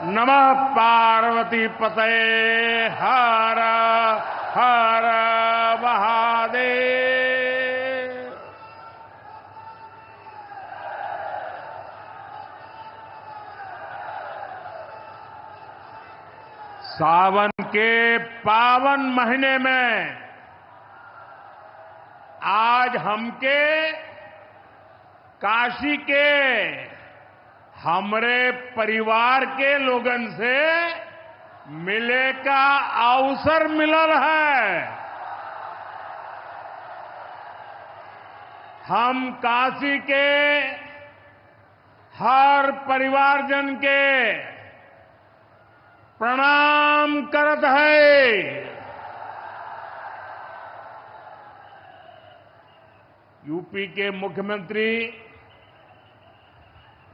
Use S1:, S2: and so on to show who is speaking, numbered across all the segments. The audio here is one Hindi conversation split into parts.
S1: नमः पार्वती पतये हर हर महादेव। सावन के पावन महीने में आज हमके काशी के हमरे परिवार के लोगन से मिले का अवसर मिलल है। हम काशी के हर परिवारजन के प्रणाम करत है। यूपी के मुख्यमंत्री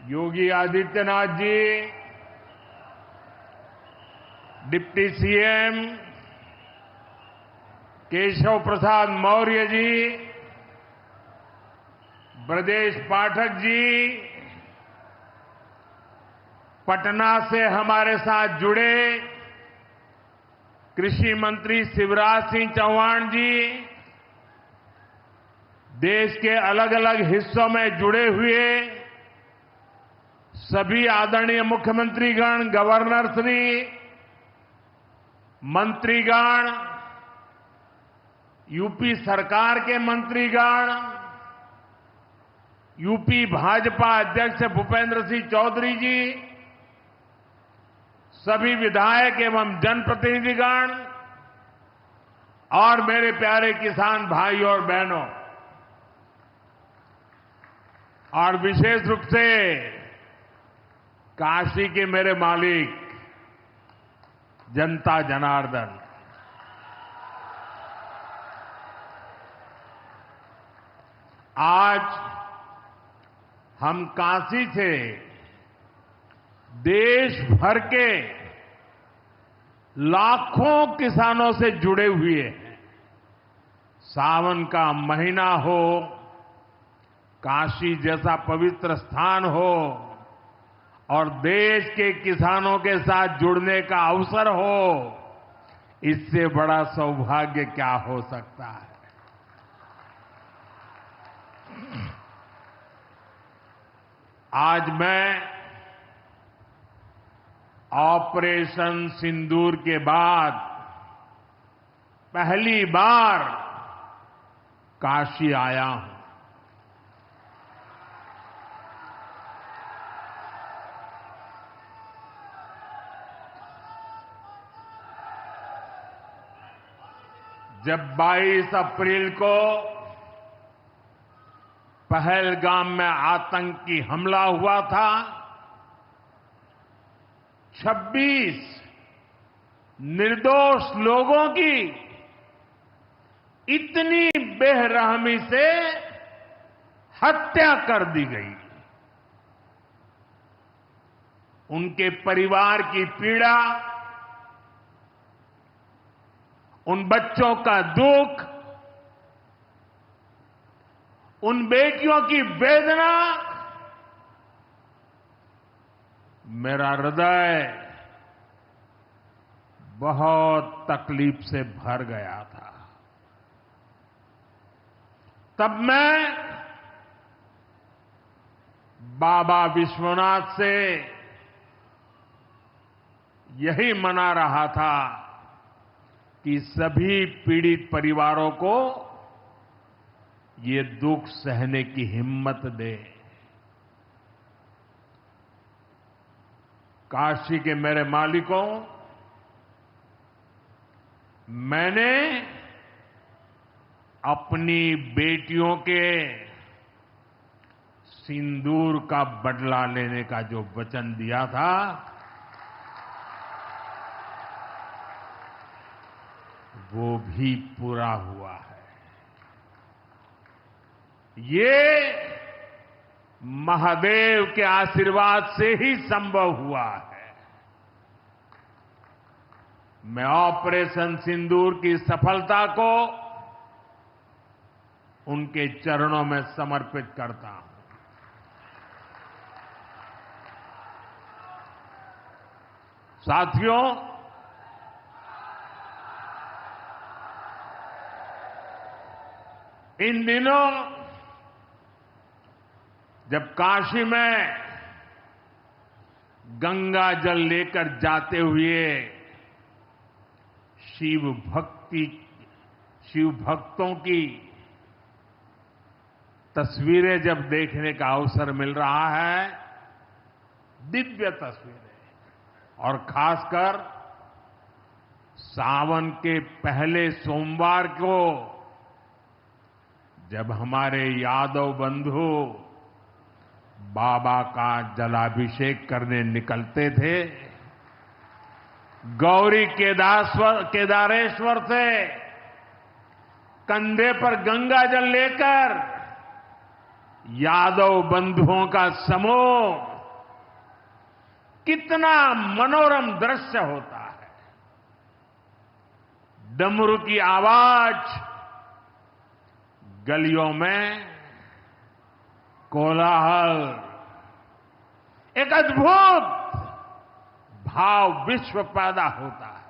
S1: योगी आदित्यनाथ जी, डिप्टी सीएम केशव प्रसाद मौर्य जी, ब्रजेश पाठक जी, पटना से हमारे साथ जुड़े कृषि मंत्री शिवराज सिंह चौहान जी, देश के अलग अलग हिस्सों में जुड़े हुए सभी आदरणीय मुख्यमंत्रीगण, गवर्नर श्री, मंत्रीगण, यूपी सरकार के मंत्रीगण, यूपी भाजपा अध्यक्ष भूपेंद्र सिंह चौधरी जी, सभी विधायक एवं जनप्रतिनिधिगण और मेरे प्यारे किसान भाइयों और बहनों, और विशेष रूप से काशी के मेरे मालिक जनता जनार्दन, आज हम काशी से देश भर के लाखों किसानों से जुड़े हुए हैं। सावन का महीना हो, काशी जैसा पवित्र स्थान हो और देश के किसानों के साथ जुड़ने का अवसर हो, इससे बड़ा सौभाग्य क्या हो सकता है। आज मैं ऑपरेशन सिंदूर के बाद पहली बार काशी आया हूं। जब 22 अप्रैल को पहलगाम में आतंकी हमला हुआ था, 26 निर्दोष लोगों की इतनी बेरहमी से हत्या कर दी गई। उनके परिवार की पीड़ा, उन बच्चों का दुख, उन बेटियों की वेदना, मेरा हृदय बहुत तकलीफ से भर गया था। तब मैं बाबा विश्वनाथ से यही मना रहा था कि सभी पीड़ित परिवारों को ये दुख सहने की हिम्मत दे। काशी के मेरे मालिकों, मैंने अपनी बेटियों के सिंदूर का बदला लेने का जो वचन दिया था, वो भी पूरा हुआ है। ये महादेव के आशीर्वाद से ही संभव हुआ है। मैं ऑपरेशन सिंदूर की सफलता को उनके चरणों में समर्पित करता हूं। साथियों, इन दिनों जब काशी में गंगा जल लेकर जाते हुए शिव भक्तों की तस्वीरें जब देखने का अवसर मिल रहा है, दिव्य तस्वीरें, और खासकर सावन के पहले सोमवार को जब हमारे यादव बंधु बाबा का जलाभिषेक करने निकलते थे, गौरी केदारेश्वर से कंधे पर गंगा जल लेकर यादव बंधुओं का समूह, कितना मनोरम दृश्य होता है। डमरू की आवाज, गलियों में कोलाहल, एक अद्भुत भाव विश्व पैदा होता है।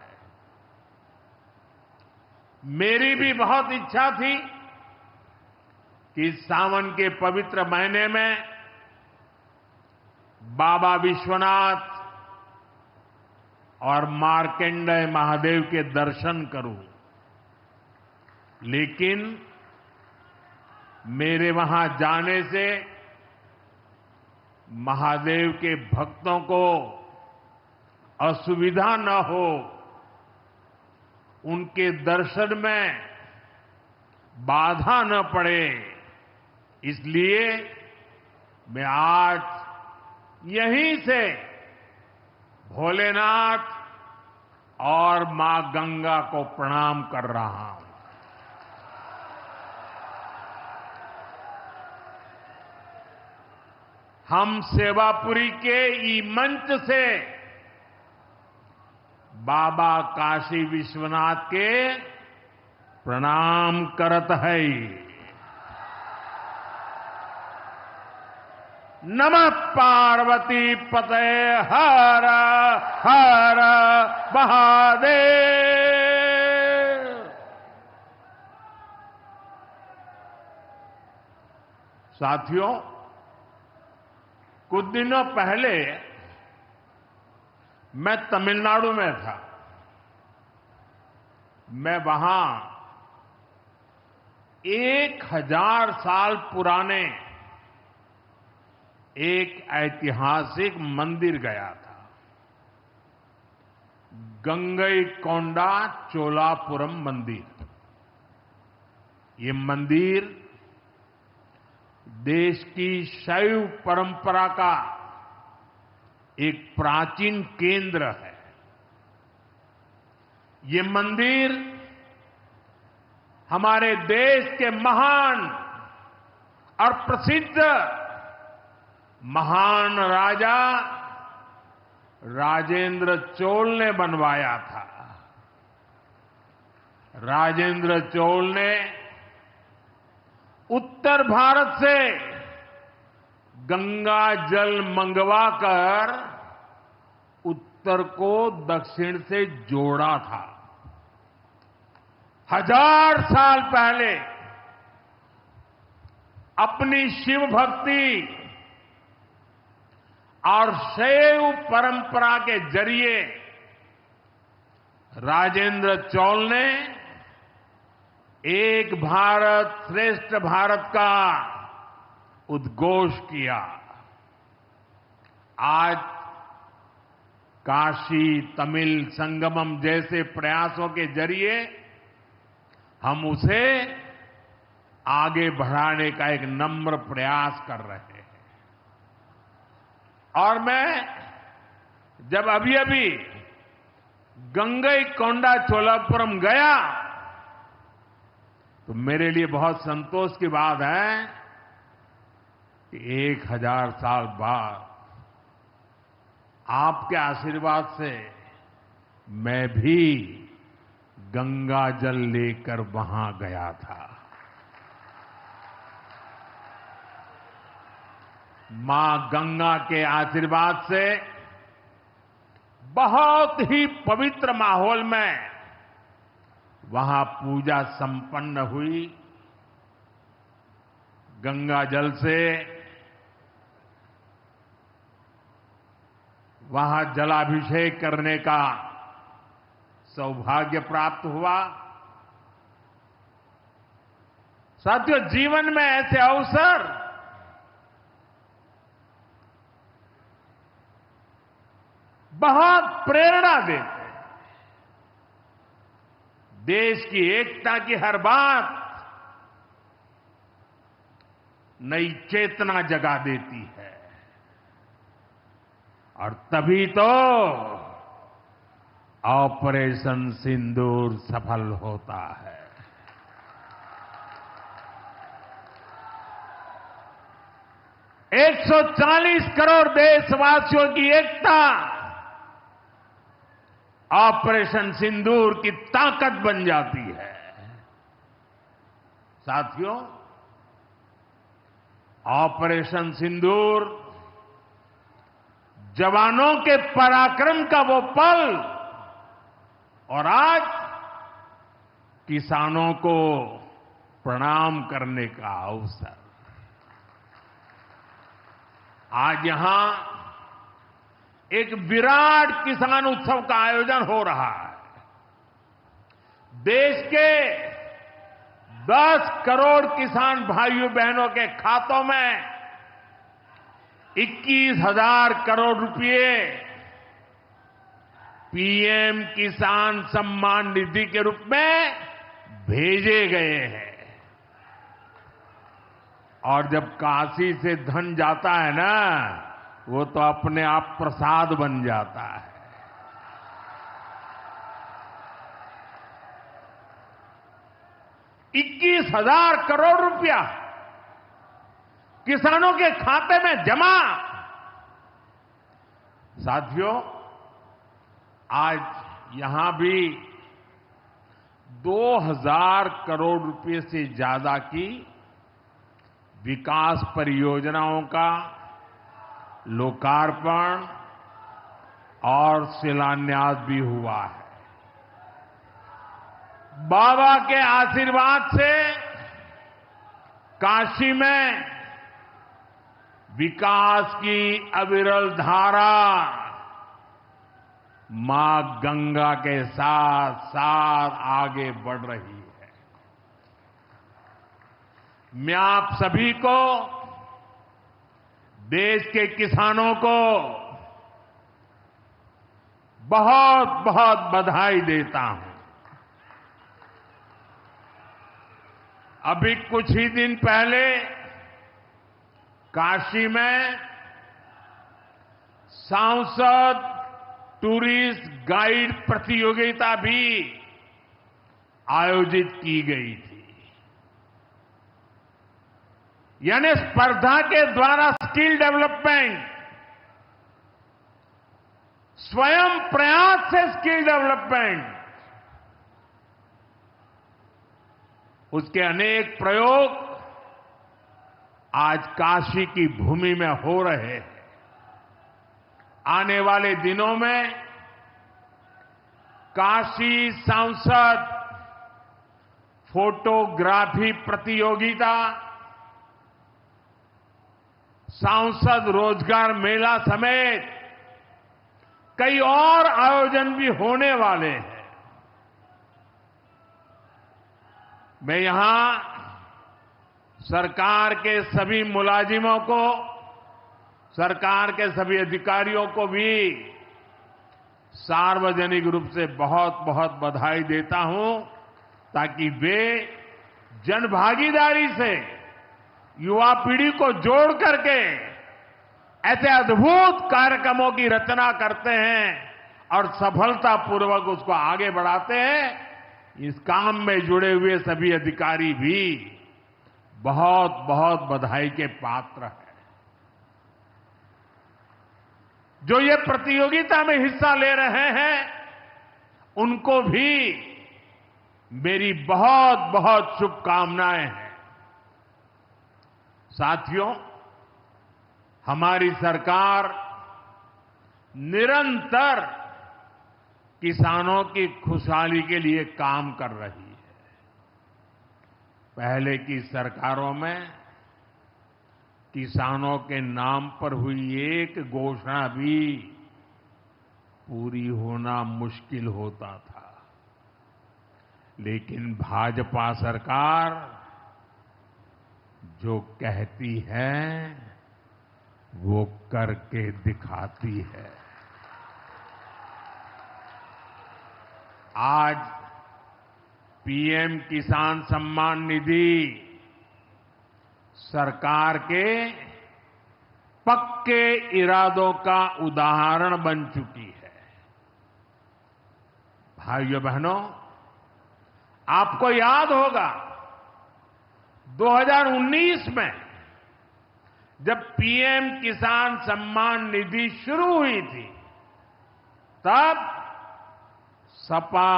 S1: मेरी भी बहुत इच्छा थी कि सावन के पवित्र महीने में बाबा विश्वनाथ और मार्कंडेय महादेव के दर्शन करूं, लेकिन मेरे वहां जाने से महादेव के भक्तों को असुविधा न हो, उनके दर्शन में बाधा न पड़े, इसलिए मैं आज यहीं से भोलेनाथ और मां गंगा को प्रणाम कर रहा हूं। हम सेवापुरी के ई मंच से बाबा काशी विश्वनाथ के प्रणाम करत है। नमः पार्वती पते हर हर महादेव। साथियों, कुछ दिनों पहले मैं तमिलनाडु में था। मैं वहां 1000 साल पुराने एक ऐतिहासिक मंदिर गया था, गंगईकोंडा चोलापुरम मंदिर। ये मंदिर देश की शैव परंपरा का एक प्राचीन केंद्र है। ये मंदिर हमारे देश के महान और प्रसिद्ध महान राजा राजेंद्र चोल ने बनवाया था। राजेंद्र चोल ने उत्तर भारत से गंगा जल मंगवाकर उत्तर को दक्षिण से जोड़ा था। 1000 साल पहले अपनी शिव भक्ति और शैव परंपरा के जरिए राजेंद्र चोल ने एक भारत श्रेष्ठ भारत का उद्घोष किया। आज काशी तमिल संगमम जैसे प्रयासों के जरिए हम उसे आगे बढ़ाने का एक नम्र प्रयास कर रहे हैं। और मैं जब अभी गंगईकोंडा चोलापुरम गया तो मेरे लिए बहुत संतोष की बात है कि 1000 साल बाद आपके आशीर्वाद से मैं भी गंगा जल लेकर वहां गया था। मां गंगा के आशीर्वाद से बहुत ही पवित्र माहौल में वहां पूजा संपन्न हुई। गंगा जल से वहां जलाभिषेक करने का सौभाग्य प्राप्त हुआ। साथियों, जीवन में ऐसे अवसर बहुत प्रेरणा देते हैं। देश की एकता की हर बात नई चेतना जगा देती है और तभी तो ऑपरेशन सिंदूर सफल होता है। एक 140 करोड़ देशवासियों की एकता ऑपरेशन सिंदूर की ताकत बन जाती है। साथियों, ऑपरेशन सिंदूर जवानों के पराक्रम का वो पल और आज किसानों को प्रणाम करने का अवसर। आज यहां एक विराट किसान उत्सव का आयोजन हो रहा है। देश के 10 करोड़ किसान भाइयों बहनों के खातों में 21,000 करोड़ रुपए पीएम किसान सम्मान निधि के रूप में भेजे गए हैं। और जब काशी से धन जाता है ना, वो तो अपने आप प्रसाद बन जाता है। ₹21,000 करोड़ रुपया किसानों के खाते में जमा। साथियों, आज यहां भी 2,000 करोड़ रुपए से ज्यादा की विकास परियोजनाओं का लोकार्पण और शिलान्यास भी हुआ है। बाबा के आशीर्वाद से काशी में विकास की अविरल धारा मां गंगा के साथ साथ आगे बढ़ रही है। मैं आप सभी को, देश के किसानों को बहुत बहुत बधाई देता हूं। अभी कुछ ही दिन पहले काशी में सांसद टूरिस्ट गाइड प्रतियोगिता भी आयोजित की गई थी। यानी स्पर्धा के द्वारा स्किल डेवलपमेंट, स्वयं प्रयास से स्किल डेवलपमेंट, उसके अनेक प्रयोग आज काशी की भूमि में हो रहे हैं। आने वाले दिनों में काशी सांसद फोटोग्राफी प्रतियोगिता, सांसद रोजगार मेला समेत कई और आयोजन भी होने वाले हैं। मैं यहां सरकार के सभी मुलाजिमों को, सरकार के सभी अधिकारियों को भी सार्वजनिक रूप से बहुत बहुत बधाई देता हूं, ताकि वे जनभागीदारी से युवा पीढ़ी को जोड़ करके ऐसे अद्भुत कार्यक्रमों की रचना करते हैं और सफलतापूर्वक उसको आगे बढ़ाते हैं। इस काम में जुड़े हुए सभी अधिकारी भी बहुत बहुत बधाई के पात्र हैं। जो ये प्रतियोगिता में हिस्सा ले रहे हैं, उनको भी मेरी बहुत बहुत शुभकामनाएं हैं। साथियों, हमारी सरकार निरंतर किसानों की खुशहाली के लिए काम कर रही है। पहले की सरकारों में किसानों के नाम पर हुई एक घोषणा भी पूरी होना मुश्किल होता था। लेकिन भाजपा सरकार जो कहती है वो करके दिखाती है। आज पीएम किसान सम्मान निधि सरकार के पक्के इरादों का उदाहरण बन चुकी है। भाइयों बहनों, आपको याद होगा 2019 में जब पीएम किसान सम्मान निधि शुरू हुई थी, तब सपा,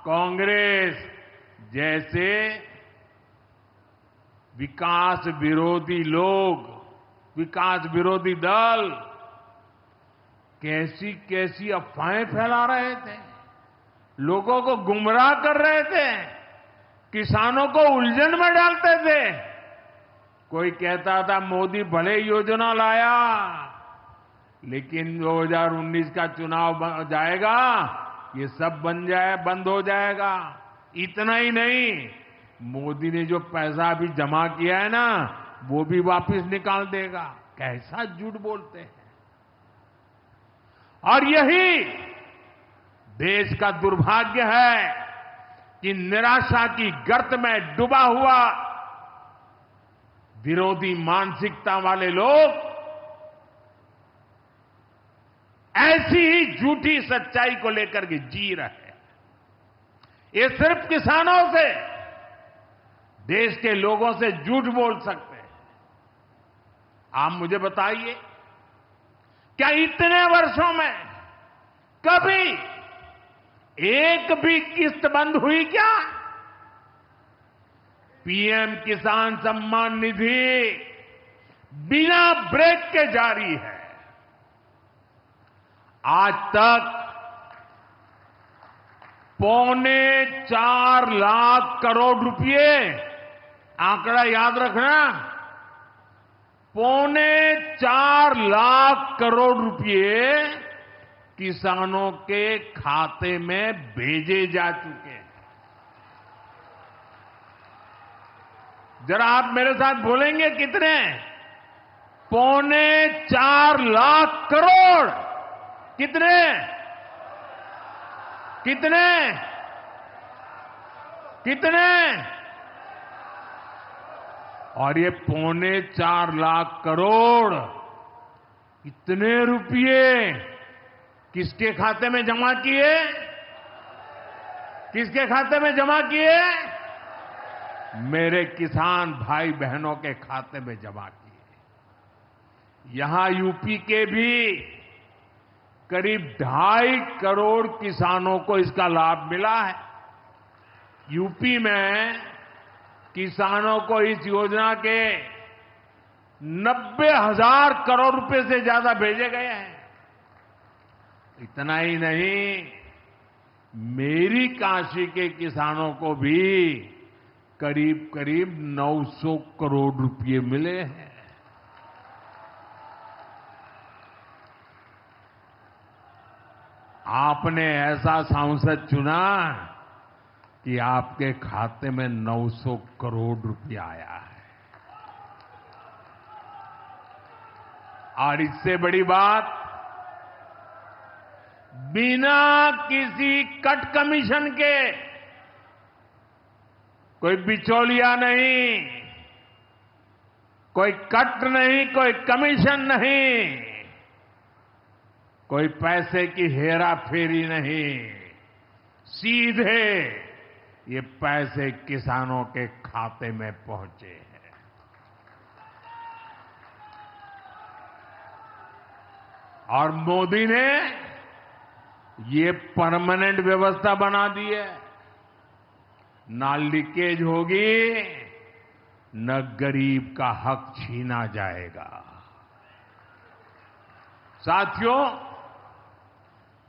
S1: कांग्रेस जैसे विकास विरोधी लोग, विकास विरोधी दल कैसी कैसी अफवाहें फैला रहे थे, लोगों को गुमराह कर रहे थे, किसानों को उलझन में डालते थे। कोई कहता था मोदी भले योजना लाया, लेकिन 2019 का चुनाव जाएगा, ये सब बंद हो जाएगा। इतना ही नहीं, मोदी ने जो पैसा अभी जमा किया है ना, वो भी वापस निकाल देगा। कैसा झूठ बोलते हैं। और यही देश का दुर्भाग्य है कि निराशा की गर्त में डूबा हुआ विरोधी मानसिकता वाले लोग ऐसी ही झूठी सच्चाई को लेकर के जी रहे हैं। ये सिर्फ किसानों से, देश के लोगों से झूठ बोल सकते हैं। आप मुझे बताइए, क्या इतने वर्षों में कभी एक भी किस्त बंद हुई क्या? पीएम किसान सम्मान निधि बिना ब्रेक के जारी है। आज तक 4.25 लाख करोड़ रुपए, आंकड़ा याद रखना, 4.25 लाख करोड़ रुपए किसानों के खाते में भेजे जा चुके हैं। जरा आप मेरे साथ बोलेंगे कितने? 4.25 लाख करोड़। कितने? कितने? कितने? और ये 4.25 लाख करोड़ इतने रुपये किसके खाते में जमा किए? किसके खाते में जमा किए? मेरे किसान भाई बहनों के खाते में जमा किए। यहां यूपी के भी करीब 2.5 करोड़ किसानों को इसका लाभ मिला है। यूपी में किसानों को इस योजना के 90,000 करोड़ रुपए से ज्यादा भेजे गए हैं। इतना ही नहीं, मेरी काशी के किसानों को भी करीब करीब 900 करोड़ रुपए मिले हैं। आपने ऐसा सांसद चुना कि आपके खाते में 900 करोड़ रुपया आया है। और इससे बड़ी बात, बिना किसी कट कमीशन के, कोई बिचौलिया नहीं, कोई कट नहीं, कोई कमीशन नहीं, कोई पैसे की हेरा फेरी नहीं, सीधे ये पैसे किसानों के खाते में पहुंचे हैं। और मोदी ने ये परमानेंट व्यवस्था बना दी है। ना लीकेज होगी, न गरीब का हक छीना जाएगा। साथियों,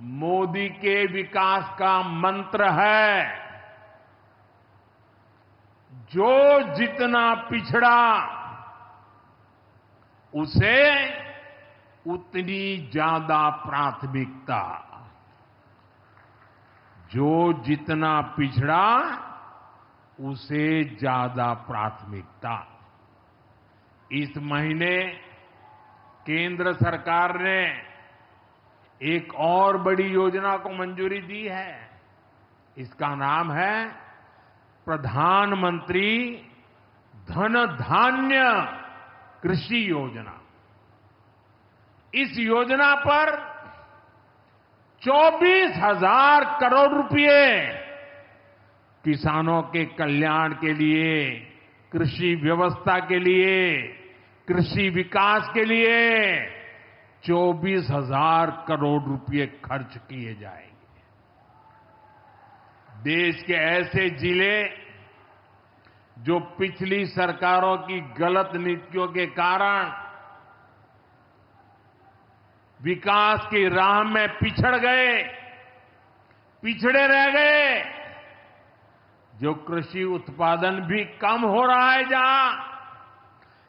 S1: मोदी के विकास का मंत्र है। जो जितना पिछड़ा उसे उतनी ज्यादा प्राथमिकता। जो जितना पिछड़ा उसे ज्यादा प्राथमिकता। इस महीने केंद्र सरकार ने एक और बड़ी योजना को मंजूरी दी है। इसका नाम है प्रधानमंत्री धन धान्य कृषि योजना। इस योजना पर 24,000 करोड़ रुपए किसानों के कल्याण के लिए, कृषि व्यवस्था के लिए, कृषि विकास के लिए 24,000 करोड़ रुपए खर्च किए जाएंगे। देश के ऐसे जिले जो पिछली सरकारों की गलत नीतियों के कारण विकास की राह में पिछड़ गए, पिछड़े रह गए, जो कृषि उत्पादन भी कम हो रहा है,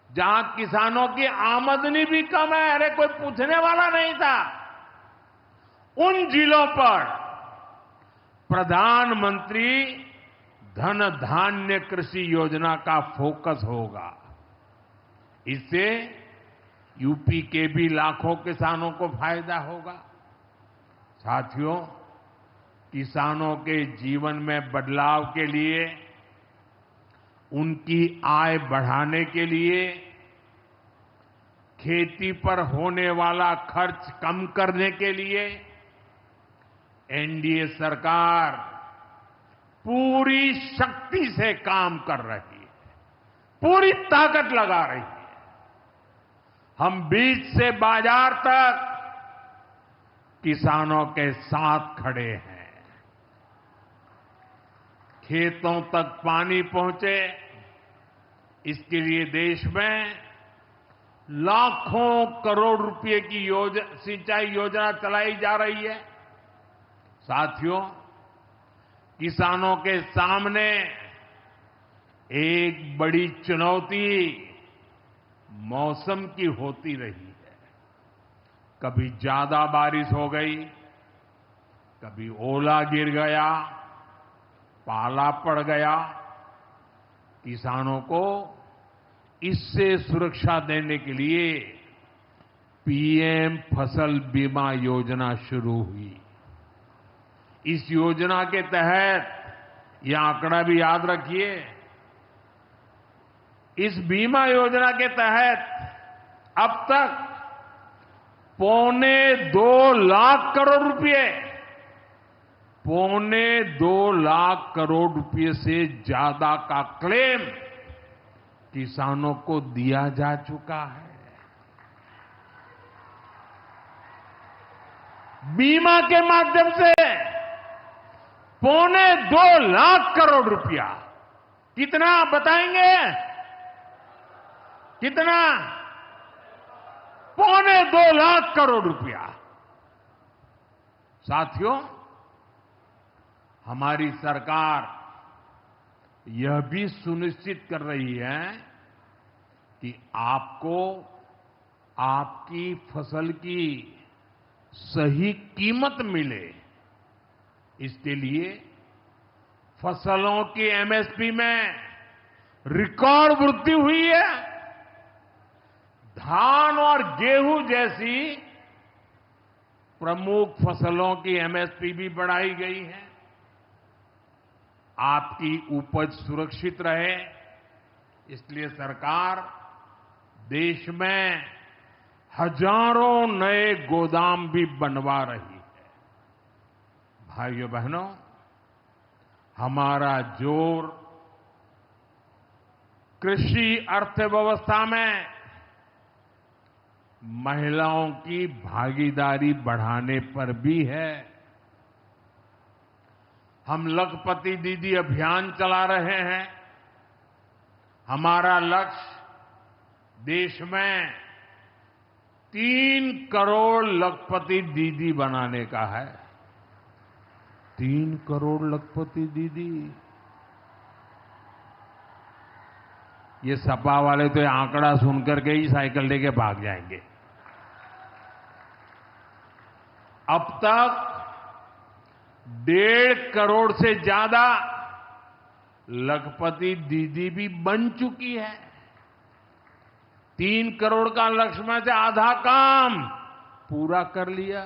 S1: जहां किसानों की आमदनी भी कम है, अरे कोई पूछने वाला नहीं था, उन जिलों पर प्रधानमंत्री धन धान्य कृषि योजना का फोकस होगा। इससे यूपी के भी लाखों किसानों को फायदा होगा। साथियों, किसानों के जीवन में बदलाव के लिए, उनकी आय बढ़ाने के लिए, खेती पर होने वाला खर्च कम करने के लिए एनडीए सरकार पूरी शक्ति से काम कर रही है, पूरी ताकत लगा रही है। हम बीज से बाजार तक किसानों के साथ खड़े हैं। खेतों तक पानी पहुंचे, इसके लिए देश में लाखों करोड़ रुपए की सिंचाई योजना चलाई जा रही है। साथियों, किसानों के सामने एक बड़ी चुनौती मौसम की होती रही है। कभी ज्यादा बारिश हो गई, कभी ओला गिर गया, पाला पड़ गया। किसानों को इससे सुरक्षा देने के लिए पीएम फसल बीमा योजना शुरू हुई। इस योजना के तहत, यह आंकड़ा भी याद रखिए, इस बीमा योजना के तहत अब तक 2.25 लाख करोड़ रुपए, 2.25 लाख करोड़ रुपए से ज्यादा का क्लेम किसानों को दिया जा चुका है। बीमा के माध्यम से 2.25 लाख करोड़ रुपया। कितना बताएंगे? कितना? 2.25 लाख करोड़ रुपया। साथियों, हमारी सरकार यह भी सुनिश्चित कर रही है कि आपको आपकी फसल की सही कीमत मिले। इसके लिए फसलों की एमएसपी में रिकॉर्ड वृद्धि हुई है। धान और गेहूं जैसी प्रमुख फसलों की एमएसपी भी बढ़ाई गई है। आपकी उपज सुरक्षित रहे, इसलिए सरकार देश में हजारों नए गोदाम भी बनवा रही है। भाइयों बहनों, हमारा जोर कृषि अर्थव्यवस्था में महिलाओं की भागीदारी बढ़ाने पर भी है। हम लखपति दीदी अभियान चला रहे हैं। हमारा लक्ष्य देश में 3 करोड़ लखपति दीदी बनाने का है। 3 करोड़ लखपति दीदी। ये सपा वाले तो ये आंकड़ा सुनकर के ही साइकिल लेके भाग जाएंगे। अब तक 1.5 करोड़ से ज्यादा लखपति दीदी भी बन चुकी है। 3 करोड़ का लक्ष्य में से आधा काम पूरा कर लिया।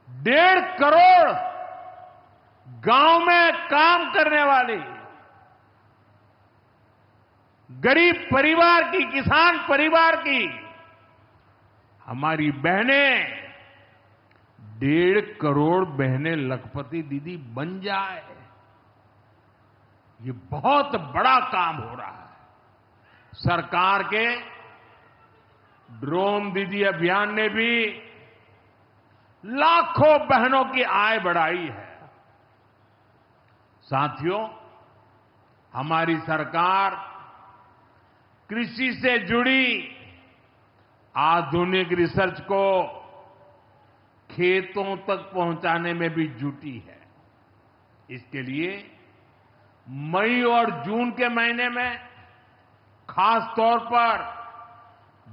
S1: 1.5 करोड़ गांव में काम करने वाली गरीब परिवार की, किसान परिवार की हमारी बहनें, 1.5 करोड़ बहनें लखपति दीदी बन जाए, ये बहुत बड़ा काम हो रहा है। सरकार के ड्रोन दीदी अभियान ने भी लाखों बहनों की आय बढ़ाई है। साथियों, हमारी सरकार कृषि से जुड़ी आधुनिक रिसर्च को खेतों तक पहुंचाने में भी जुटी है। इसके लिए मई और जून के महीने में खास तौर पर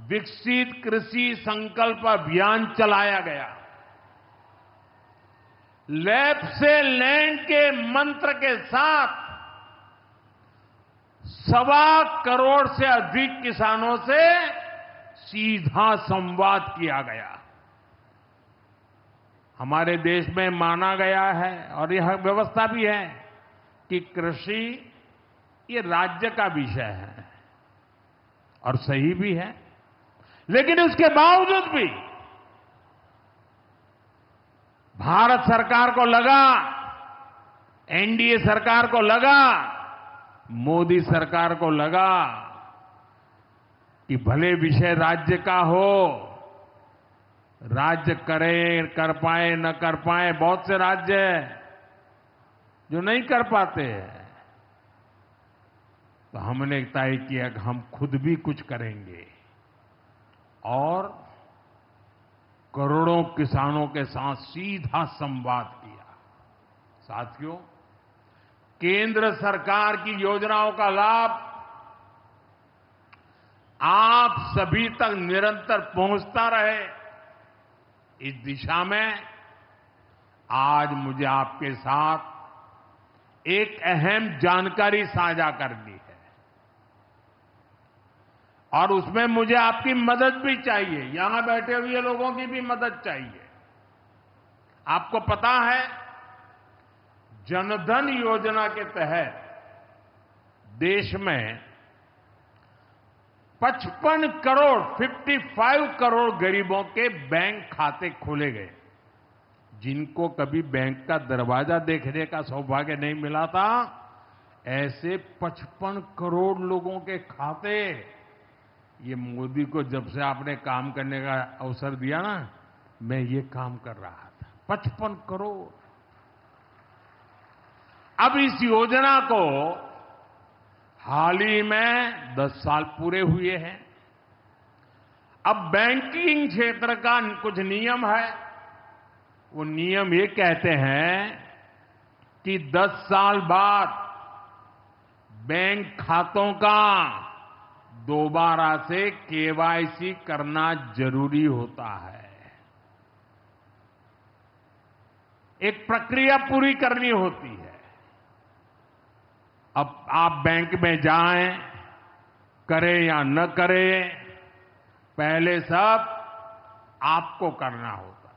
S1: विकसित कृषि संकल्प अभियान चलाया गया। लैब से लैंड के मंत्र के साथ 1.25 करोड़ से अधिक किसानों से सीधा संवाद किया गया। हमारे देश में माना गया है और यह व्यवस्था भी है कि कृषि ये राज्य का विषय है और सही भी है, लेकिन उसके बावजूद भी भारत सरकार को लगा, एनडीए सरकार को लगा, मोदी सरकार को लगा कि भले विषय राज्य का हो, राज्य करे, कर पाए न कर पाए, बहुत से राज्य जो नहीं कर पाते हैं, तो हमने तय किया कि हम खुद भी कुछ करेंगे और करोड़ों किसानों के साथ सीधा संवाद किया। साथियों, केंद्र सरकार की योजनाओं का लाभ आप सभी तक निरंतर पहुंचता रहे, इस दिशा में आज मुझे आपके साथ एक अहम जानकारी साझा करनी है और उसमें मुझे आपकी मदद भी चाहिए। यहां बैठे हुए लोगों की भी मदद चाहिए। आपको पता है, जनधन योजना के तहत देश में 55 करोड़ गरीबों के बैंक खाते खोले गए। जिनको कभी बैंक का दरवाजा देखने का सौभाग्य नहीं मिला था, ऐसे 55 करोड़ लोगों के खाते, ये मोदी को जब से आपने काम करने का अवसर दिया ना, मैं ये काम कर रहा था। 55 करोड़। अब इस योजना को हाल ही में 10 साल पूरे हुए हैं। अब बैंकिंग क्षेत्र का कुछ नियम है। वो नियम ये कहते हैं कि 10 साल बाद बैंक खातों का दोबारा से केवाईसी करना जरूरी होता है। एक प्रक्रिया पूरी करनी होती है। अब आप बैंक में जाएं, करें या न करें, पहले सब आपको करना होता है।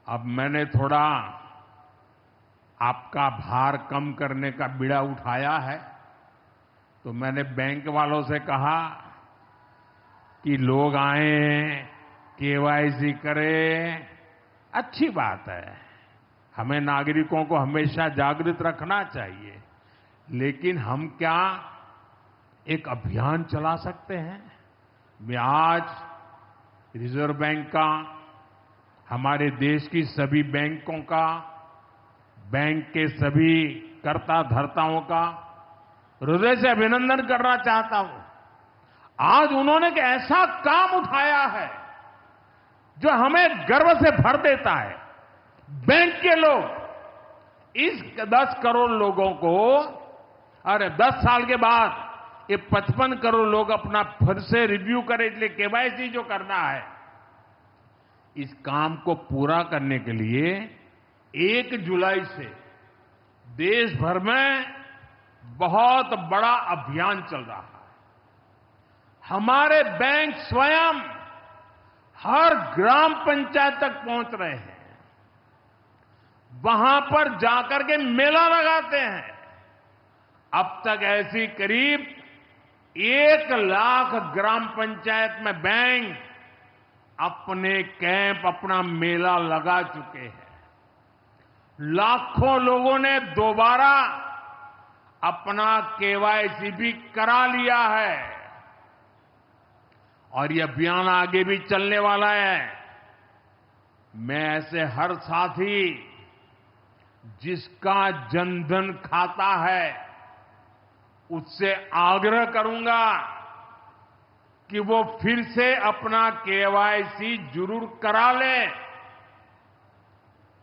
S1: अब मैंने थोड़ा आपका भार कम करने का बीड़ा उठाया है, तो मैंने बैंक वालों से कहा कि लोग आएं, केवाईसी करें, अच्छी बात है। हमें नागरिकों को हमेशा जागृत रखना चाहिए, लेकिन हम क्या एक अभियान चला सकते हैं? मैं आज रिजर्व बैंक का, हमारे देश की सभी बैंकों का, बैंक के सभी कर्ता धर्ताओं का हृदय से अभिनंदन करना चाहता हूं। आज उन्होंने एक ऐसा काम उठाया है जो हमें गर्व से भर देता है। बैंक के लोग इस 10 करोड़ लोगों को, अरे 10 साल के बाद ये 55 करोड़ लोग अपना फिर से रिव्यू करें, इसलिए केवाईसी जो करना है, इस काम को पूरा करने के लिए 1 जुलाई से देश भर में बहुत बड़ा अभियान चल रहा है। हमारे बैंक स्वयं हर ग्राम पंचायत तक पहुंच रहे हैं, वहां पर जाकर के मेला लगाते हैं। अब तक ऐसी करीब 1 लाख ग्राम पंचायत में बैंक अपने कैंप, अपना मेला लगा चुके हैं। लाखों लोगों ने दोबारा अपना केवाईसी भी करा लिया है और ये अभियान आगे भी चलने वाला है। मैं ऐसे हर साथी जिसका जनधन खाता है उससे आग्रह करूंगा कि वो फिर से अपना केवाईसी जरूर करा ले।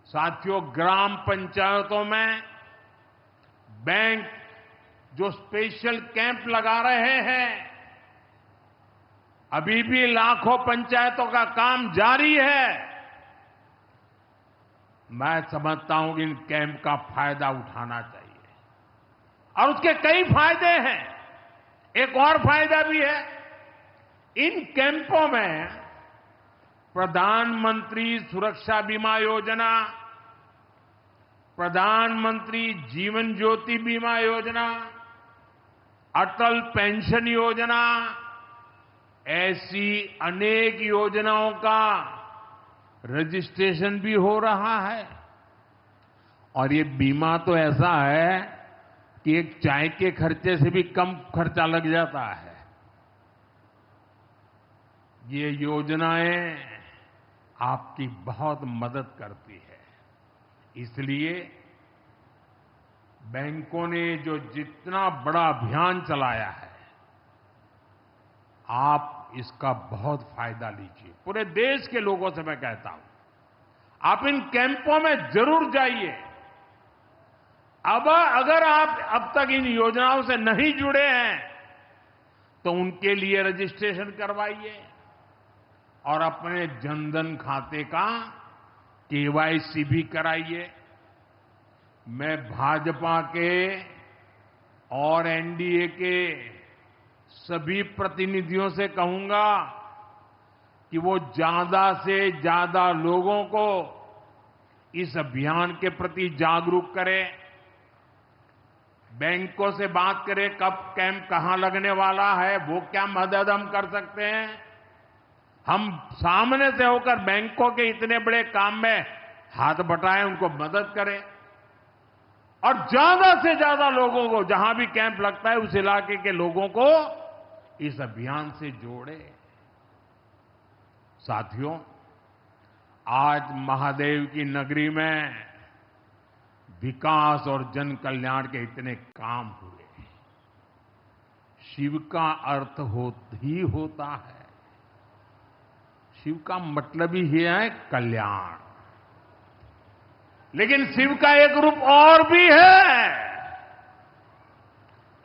S1: साथियों, ग्राम पंचायतों में बैंक जो स्पेशल कैंप लगा रहे हैं, अभी भी लाखों पंचायतों का काम जारी है। मैं समझता हूं कि इन कैंप का फायदा उठाना चाहिए और उसके कई फायदे हैं। एक और फायदा भी है, इन कैंपों में प्रधानमंत्री सुरक्षा बीमा योजना, प्रधानमंत्री जीवन ज्योति बीमा योजना, अटल पेंशन योजना, ऐसी अनेक योजनाओं का रजिस्ट्रेशन भी हो रहा है। और ये बीमा तो ऐसा है कि एक चाय के खर्चे से भी कम खर्चा लग जाता है। ये योजनाएं आपकी बहुत मदद करती है। इसलिए बैंकों ने जो जितना बड़ा अभियान चलाया है, आप इसका बहुत फायदा लीजिए। पूरे देश के लोगों से मैं कहता हूं, आप इन कैंपों में जरूर जाइए। अब अगर आप अब तक इन योजनाओं से नहीं जुड़े हैं तो उनके लिए रजिस्ट्रेशन करवाइए और अपने जनधन खाते का केवाईसी भी कराइए। मैं भाजपा के और एनडीए के सभी प्रतिनिधियों से कहूंगा कि वो ज्यादा से ज्यादा लोगों को इस अभियान के प्रति जागरूक करें। बैंकों से बात करें कब कैंप कहां लगने वाला है, वो क्या मदद हम कर सकते हैं। हम सामने से होकर बैंकों के इतने बड़े काम में हाथ बटाएं, उनको मदद करें और ज्यादा से ज्यादा लोगों को, जहां भी कैंप लगता है उस इलाके के लोगों को इस अभियान से जोड़े। साथियों, आज महादेव की नगरी में विकास और जन कल्याण के इतने काम हुए। शिव का अर्थ ही होता है, शिव का मतलब ही है कल्याण। लेकिन शिव का एक रूप और भी है।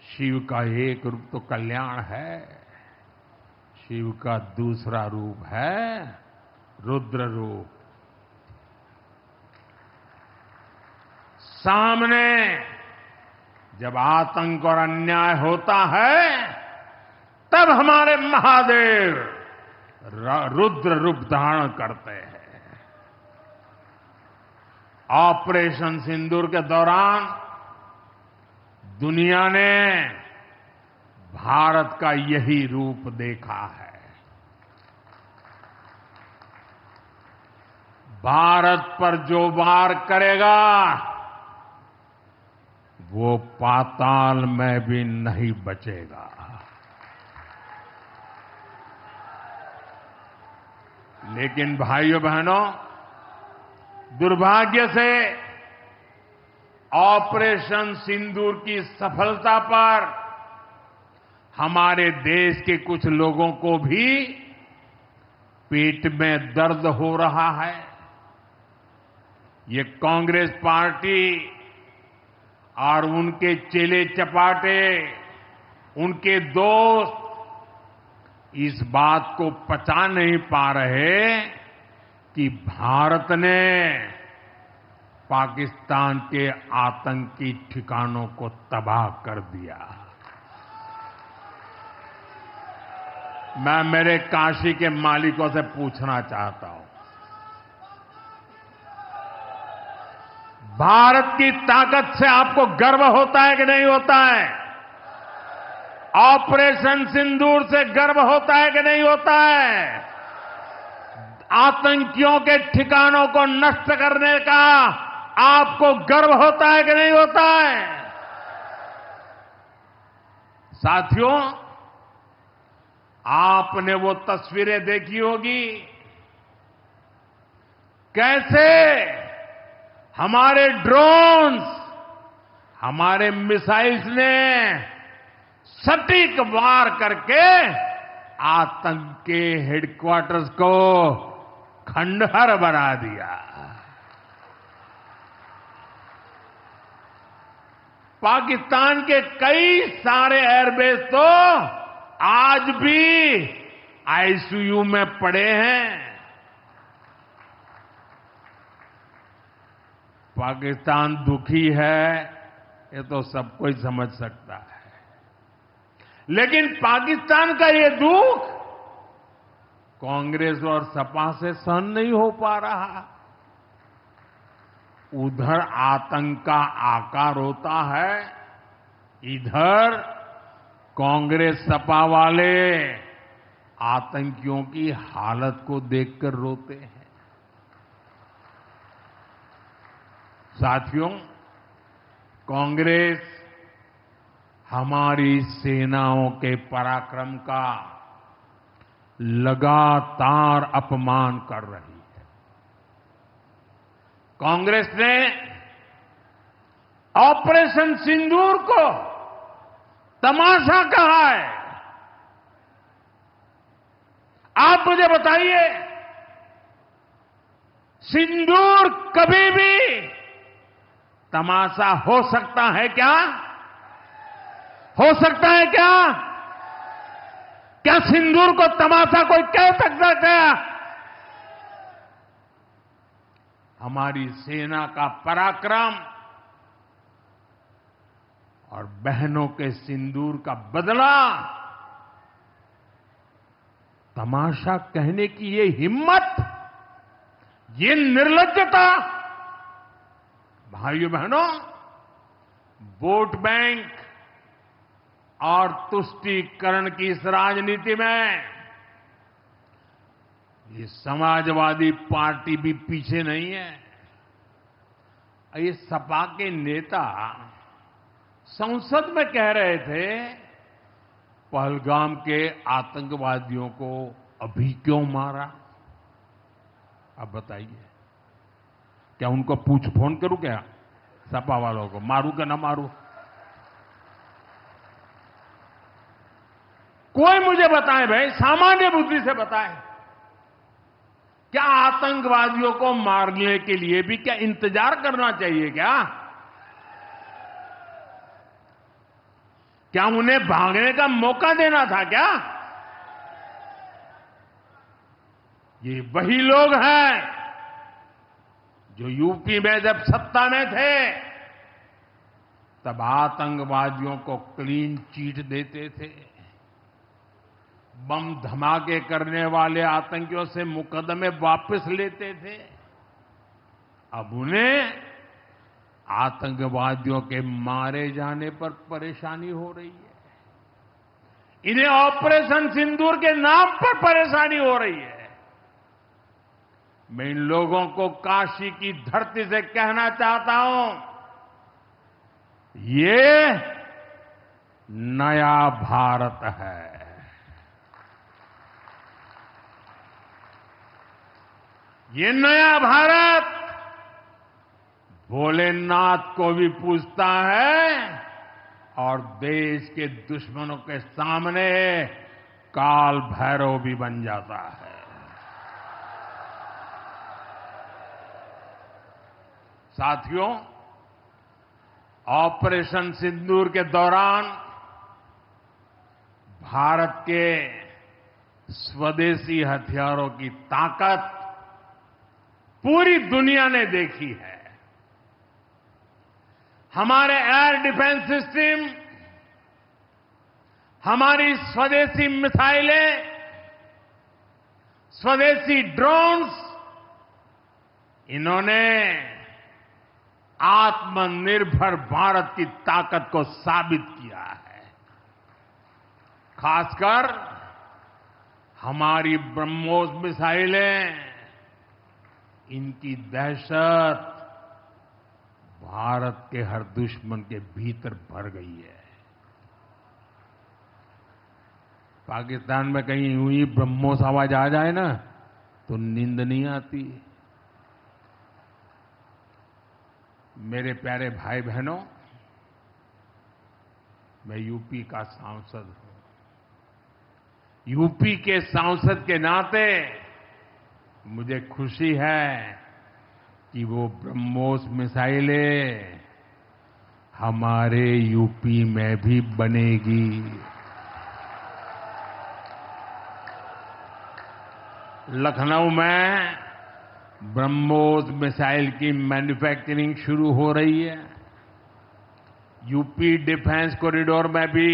S1: शिव का एक रूप तो कल्याण है, शिव का दूसरा रूप है रुद्र रूप। सामने जब आतंक और अन्याय होता है तब हमारे महादेव रुद्र रूप धारण करते हैं। ऑपरेशन सिंदूर के दौरान दुनिया ने भारत का यही रूप देखा है। भारत पर जो वार करेगा वो पाताल में भी नहीं बचेगा। लेकिन भाइयों बहनों, दुर्भाग्य से ऑपरेशन सिंदूर की सफलता पर हमारे देश के कुछ लोगों को भी पेट में दर्द हो रहा है। ये कांग्रेस पार्टी और उनके चेले चपाटे, उनके दोस्त इस बात को पचा नहीं पा रहे कि भारत ने पाकिस्तान के आतंकी ठिकानों को तबाह कर दिया। मैं मेरे काशी के मालिकों से पूछना चाहता हूं, भारत की ताकत से आपको गर्व होता है कि नहीं होता है? ऑपरेशन सिंदूर से गर्व होता है कि नहीं होता है? आतंकियों के ठिकानों को नष्ट करने का आपको गर्व होता है कि नहीं होता है? साथियों, आपने वो तस्वीरें देखी होगी, कैसे हमारे ड्रोन्स, हमारे मिसाइल्स ने सटीक वार करके आतंक के हेडक्वार्टर्स को खंडहर बना दिया। पाकिस्तान के कई सारे एयरबेस तो आज भी आईसीयू में पड़े हैं। पाकिस्तान दुखी है, ये तो सब कोई समझ सकता है, लेकिन पाकिस्तान का ये दुख कांग्रेस और सपा से सहन नहीं हो पा रहा। उधर आतंक का आकार होता है, इधर कांग्रेस सपा वाले आतंकियों की हालत को देखकर रोते हैं। साथियों, कांग्रेस हमारी सेनाओं के पराक्रम का लगातार अपमान कर रही है। कांग्रेस ने ऑपरेशन सिंदूर को तमाशा कहा है। आप मुझे बताइए, सिंदूर कभी भी तमाशा हो सकता है क्या? हो सकता है क्या? क्या सिंदूर को तमाशा कोई कह सकता है क्या? हमारी सेना का पराक्रम और बहनों के सिंदूर का बदला तमाशा कहने की ये हिम्मत, ये निर्लज्जता, भाइयों बहनों, वोट बैंक और तुष्टीकरण की इस राजनीति में ये समाजवादी पार्टी भी पीछे नहीं है। ये सपा के नेता संसद में कह रहे थे, पहलगाम के आतंकवादियों को अभी क्यों मारा? अब बताइए, क्या उनको पूछ फोन करूं क्या? सपा वालों को मारूं क्या ना मारूं? कोई मुझे बताए भाई, सामान्य बुद्धि से बताए, क्या आतंकवादियों को मारने के लिए भी क्या इंतजार करना चाहिए क्या? क्या उन्हें भागने का मौका देना था क्या? ये वही लोग हैं जो यूपी में जब सत्ता में थे तब आतंकवादियों को क्लीन चिट देते थे, बम धमाके करने वाले आतंकियों से मुकदमे वापस लेते थे। अब उन्हें आतंकवादियों के मारे जाने पर परेशानी हो रही है। इन्हें ऑपरेशन सिंदूर के नाम पर परेशानी हो रही है। मैं इन लोगों को काशी की धरती से कहना चाहता हूं, ये नया भारत है। ये नया भारत भोलेनाथ को भी पूछता है और देश के दुश्मनों के सामने काल भैरव भी बन जाता है। साथियों, ऑपरेशन सिंदूर के दौरान भारत के स्वदेशी हथियारों की ताकत पूरी दुनिया ने देखी है। हमारे एयर डिफेंस सिस्टम, हमारी स्वदेशी मिसाइलें, स्वदेशी ड्रोन्स, इन्होंने आत्मनिर्भर भारत की ताकत को साबित किया है। खासकर हमारी ब्रह्मोस मिसाइलें, इनकी दहशत भारत के हर दुश्मन के भीतर भर गई है। पाकिस्तान में कहीं यूं ही ब्रह्मोस आवाज आ जाए ना तो नींद नहीं आती। मेरे प्यारे भाई बहनों, मैं यूपी का सांसद हूं। यूपी के सांसद के नाते मुझे खुशी है कि वो ब्रह्मोस मिसाइलें हमारे यूपी में भी बनेगी। लखनऊ में ब्रह्मोस मिसाइल की मैन्युफैक्चरिंग शुरू हो रही है। यूपी डिफेंस कॉरिडोर में भी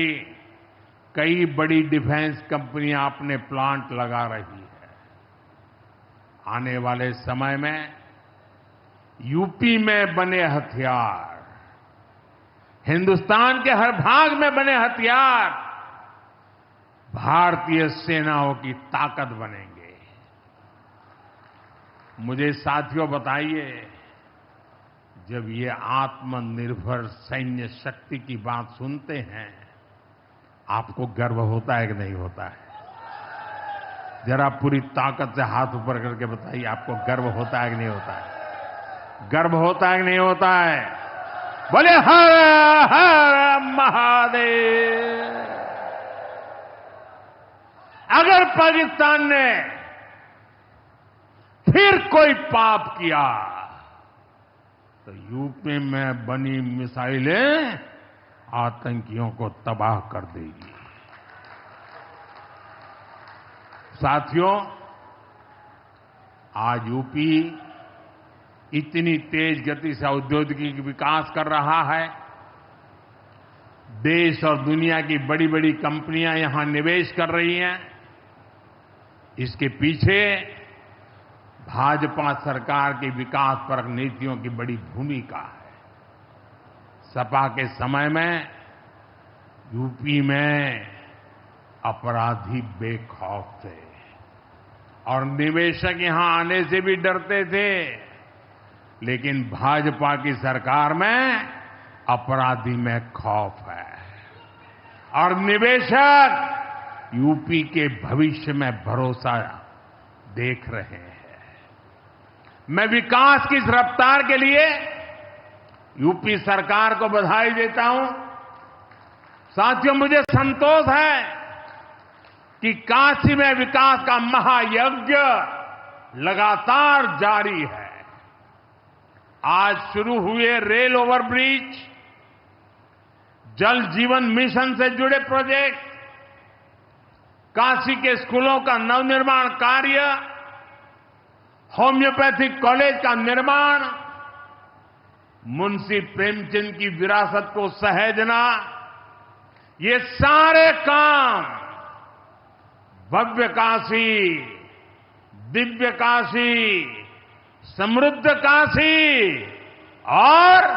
S1: कई बड़ी डिफेंस कंपनियां अपने प्लांट लगा रही है। आने वाले समय में यूपी में बने हथियार, हिंदुस्तान के हर भाग में बने हथियार भारतीय सेनाओं की ताकत बनेंगे। मुझे साथियों बताइए, जब ये आत्मनिर्भर सैन्य शक्ति की बात सुनते हैं, आपको गर्व होता है कि नहीं होता है? जरा पूरी ताकत से हाथ ऊपर करके बताइए, आपको गर्व होता है कि नहीं होता है? गर्व होता है कि नहीं होता है? बोले हर हर महादेव। अगर पाकिस्तान ने फिर कोई पाप किया तो यूपी में बनी मिसाइलें आतंकियों को तबाह कर देगी। साथियों, आज यूपी इतनी तेज गति से औद्योगिक विकास कर रहा है। देश और दुनिया की बड़ी बड़ी कंपनियां यहां निवेश कर रही हैं। इसके पीछे भाजपा सरकार की विकासपरक नीतियों की बड़ी भूमिका है। सपा के समय में यूपी में अपराधी बेखौफ थे और निवेशक यहां आने से भी डरते थे, लेकिन भाजपा की सरकार में अपराधी में खौफ है और निवेशक यूपी के भविष्य में भरोसा देख रहे हैं। मैं विकास की इस रफ्तार के लिए यूपी सरकार को बधाई देता हूं। साथियों, मुझे संतोष है कि काशी में विकास का महायज्ञ लगातार जारी है। आज शुरू हुए रेल ओवरब्रिज, जल जीवन मिशन से जुड़े प्रोजेक्ट, काशी के स्कूलों का नवनिर्माण कार्य, होम्योपैथिक कॉलेज का निर्माण, मुंशी प्रेमचंद की विरासत को सहेजना, ये सारे काम भव्य काशी, दिव्य काशी, समृद्ध काशी और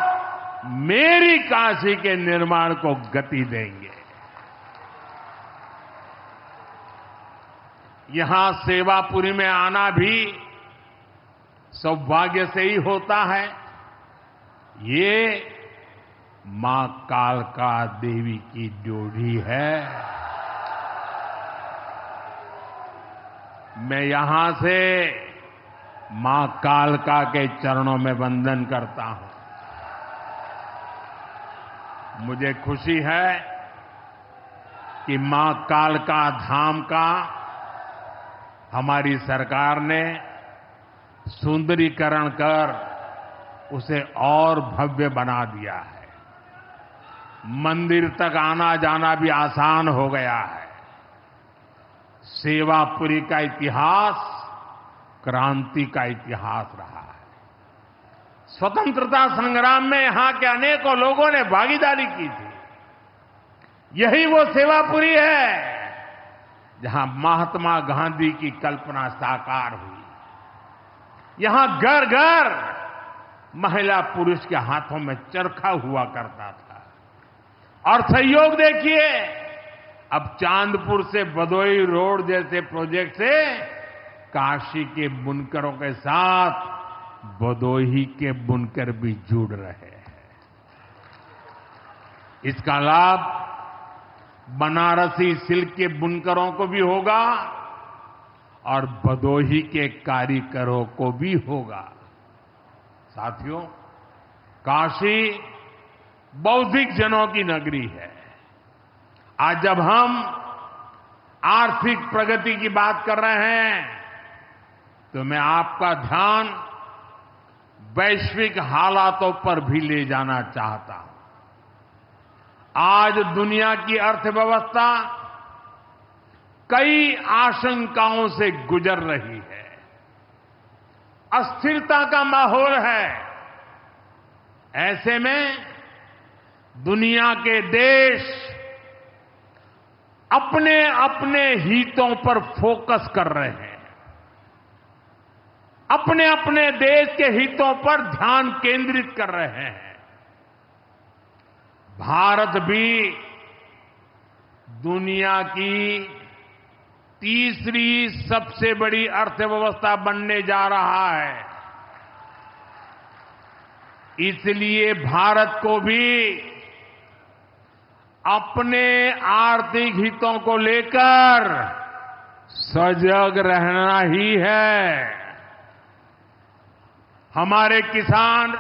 S1: मेरी काशी के निर्माण को गति देंगे। यहां सेवापुरी में आना भी सौभाग्य से ही होता है। ये मां कालका देवी की ड्योढ़ी है। मैं यहां से मां कालका के चरणों में वंदन करता हूं। मुझे खुशी है कि मां कालका धाम का हमारी सरकार ने सुंदरीकरण कर उसे और भव्य बना दिया है। मंदिर तक आना जाना भी आसान हो गया है। सेवापुरी का इतिहास क्रांति का इतिहास रहा है। स्वतंत्रता संग्राम में यहां के अनेकों लोगों ने भागीदारी की थी। यही वो सेवापुरी है जहां महात्मा गांधी की कल्पना साकार हुई। यहां घर घर महिला पुरुष के हाथों में चरखा हुआ करता था। और सहयोग देखिए, अब चांदपुर से भदोई रोड जैसे प्रोजेक्ट से काशी के बुनकरों के साथ भदोही के बुनकर भी जुड़ रहे हैं। इसका लाभ बनारसी सिल्क के बुनकरों को भी होगा और भदोही के कारीगरों को भी होगा। साथियों, काशी बौद्धिक जनों की नगरी है। आज जब हम आर्थिक प्रगति की बात कर रहे हैं तो मैं आपका ध्यान वैश्विक हालातों पर भी ले जाना चाहता हूं। आज दुनिया की अर्थव्यवस्था कई आशंकाओं से गुजर रही है। अस्थिरता का माहौल है। ऐसे में दुनिया के देश अपने अपने हितों पर फोकस कर रहे हैं। अपने अपने देश के हितों पर ध्यान केंद्रित कर रहे हैं। भारत भी दुनिया की तीसरी सबसे बड़ी अर्थव्यवस्था बनने जा रहा है। इसलिए भारत को भी अपने आर्थिक हितों को लेकर सजग रहना ही है। हमारे किसान,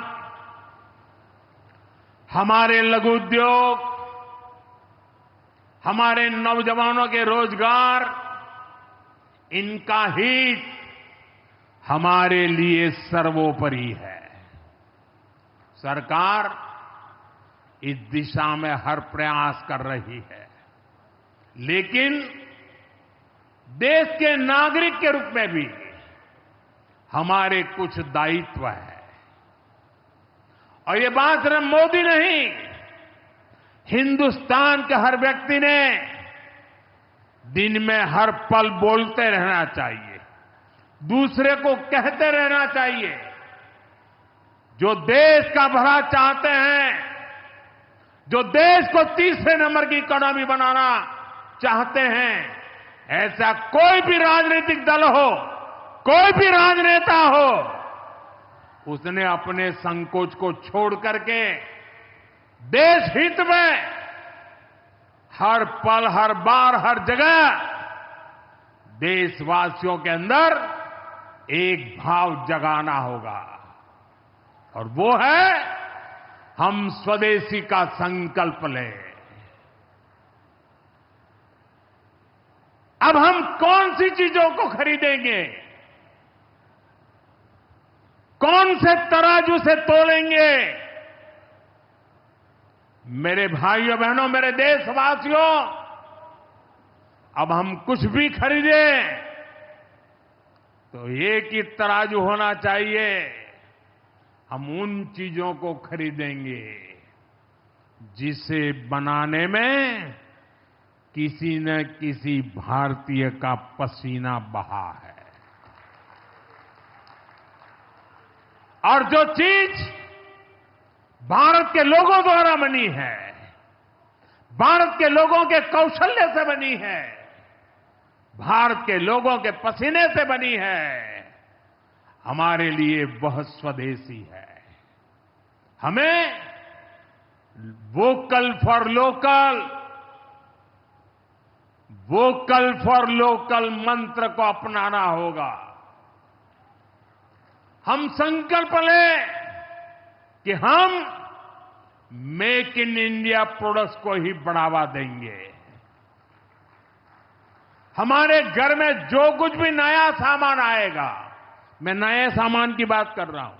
S1: हमारे लघु उद्योग, हमारे नौजवानों के रोजगार, इनका हित हमारे लिए सर्वोपरि है। सरकार इस दिशा में हर प्रयास कर रही है, लेकिन देश के नागरिक के रूप में भी हमारे कुछ दायित्व है। और ये बात सिर्फ मोदी नहीं, हिंदुस्तान के हर व्यक्ति ने दिन में हर पल बोलते रहना चाहिए, दूसरे को कहते रहना चाहिए। जो देश का भला चाहते हैं, जो देश को तीसरे नंबर की इकोनॉमी बनाना चाहते हैं, ऐसा कोई भी राजनीतिक दल हो, कोई भी राजनेता हो, उसने अपने संकोच को छोड़ करके देश हित में हर पल, हर बार, हर जगह देशवासियों के अंदर एक भाव जगाना होगा, और वो है हम स्वदेशी का संकल्प लें। अब हम कौन सी चीजों को खरीदेंगे, कौन से तराजू से तोलेंगे? मेरे भाइयों बहनों, मेरे देशवासियों, अब हम कुछ भी खरीदें तो एक ही तराजू होना चाहिए। हम उन चीजों को खरीदेंगे जिसे बनाने में किसी न किसी भारतीय का पसीना बहा है। और जो चीज भारत के लोगों द्वारा बनी है, भारत के लोगों के कौशल्य से बनी है, भारत के लोगों के पसीने से बनी है, हमारे लिए वह स्वदेशी है। हमें vocal for local, vocal for local मंत्र को अपनाना होगा। हम संकल्प लें कि हम मेक इन इंडिया प्रोडक्ट्स को ही बढ़ावा देंगे। हमारे घर में जो कुछ भी नया सामान आएगा, मैं नए सामान की बात कर रहा हूं,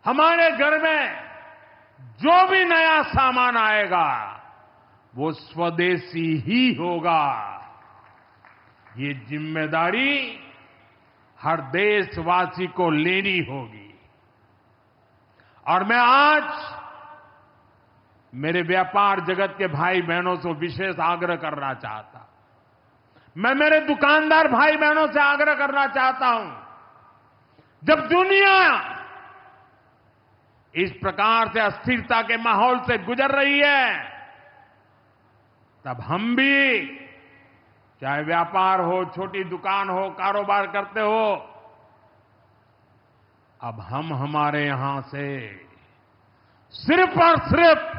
S1: हमारे घर में जो भी नया सामान आएगा वो स्वदेशी ही होगा। ये जिम्मेदारी हर देशवासी को लेनी होगी। और मैं आज मेरे व्यापार जगत के भाई बहनों से विशेष आग्रह करना चाहता हूं। मैं मेरे दुकानदार भाई बहनों से आग्रह करना चाहता हूं, जब दुनिया इस प्रकार से अस्थिरता के माहौल से गुजर रही है, तब हम भी, चाहे व्यापार हो, छोटी दुकान हो, कारोबार करते हो, अब हम हमारे यहां से सिर्फ और सिर्फ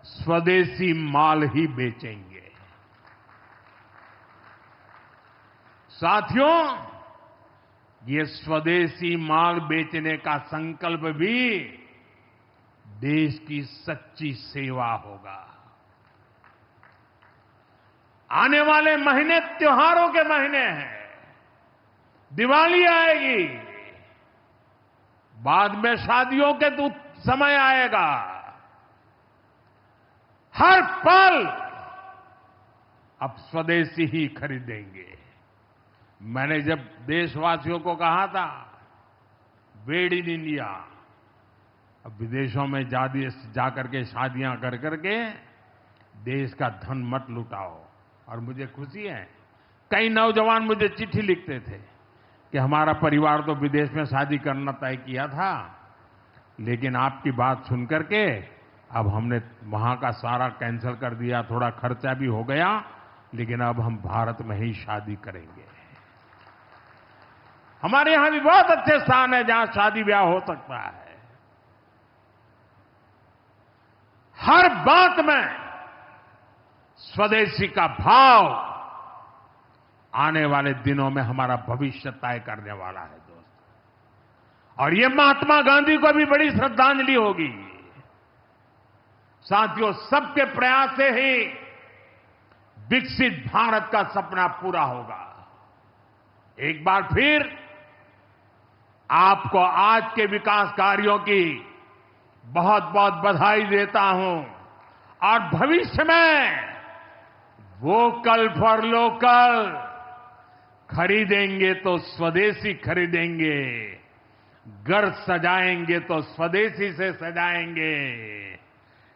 S1: स्वदेशी माल ही बेचेंगे। साथियों, ये स्वदेशी माल बेचने का संकल्प भी देश की सच्ची सेवा होगा। आने वाले महीने त्योहारों के महीने हैं, दिवाली आएगी, बाद में शादियों के समय आएगा। हर पल अब स्वदेशी ही खरीदेंगे। मैंने जब देशवासियों को कहा था मेड इन इंडिया, अब विदेशों में जाकर के शादियां कर करके देश का धन मत लुटाओ। और मुझे खुशी है, कई नौजवान मुझे चिट्ठी लिखते थे कि हमारा परिवार तो विदेश में शादी करना तय किया था, लेकिन आपकी बात सुनकर के अब हमने वहां का सारा कैंसिल कर दिया। थोड़ा खर्चा भी हो गया, लेकिन अब हम भारत में ही शादी करेंगे। हमारे यहां भी बहुत अच्छे स्थान है जहां शादी ब्याह हो सकता है। हर बात में स्वदेशी का भाव आने वाले दिनों में हमारा भविष्य तय करने वाला है दोस्तों। और ये महात्मा गांधी को भी बड़ी श्रद्धांजलि होगी। साथियों, सबके प्रयास से ही विकसित भारत का सपना पूरा होगा। एक बार फिर आपको आज के विकास कार्यों की बहुत बहुत बधाई देता हूं। और भविष्य में वोकल फॉर लोकल, खरीदेंगे तो स्वदेशी खरीदेंगे, घर सजाएंगे तो स्वदेशी से सजाएंगे,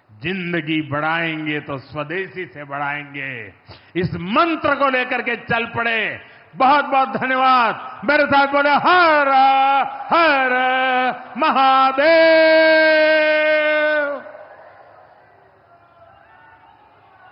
S1: जिंदगी बढ़ाएंगे तो स्वदेशी से बढ़ाएंगे। इस मंत्र को लेकर के चल पड़े। बहुत बहुत धन्यवाद। मेरे साथ बोले हर हर महादेव।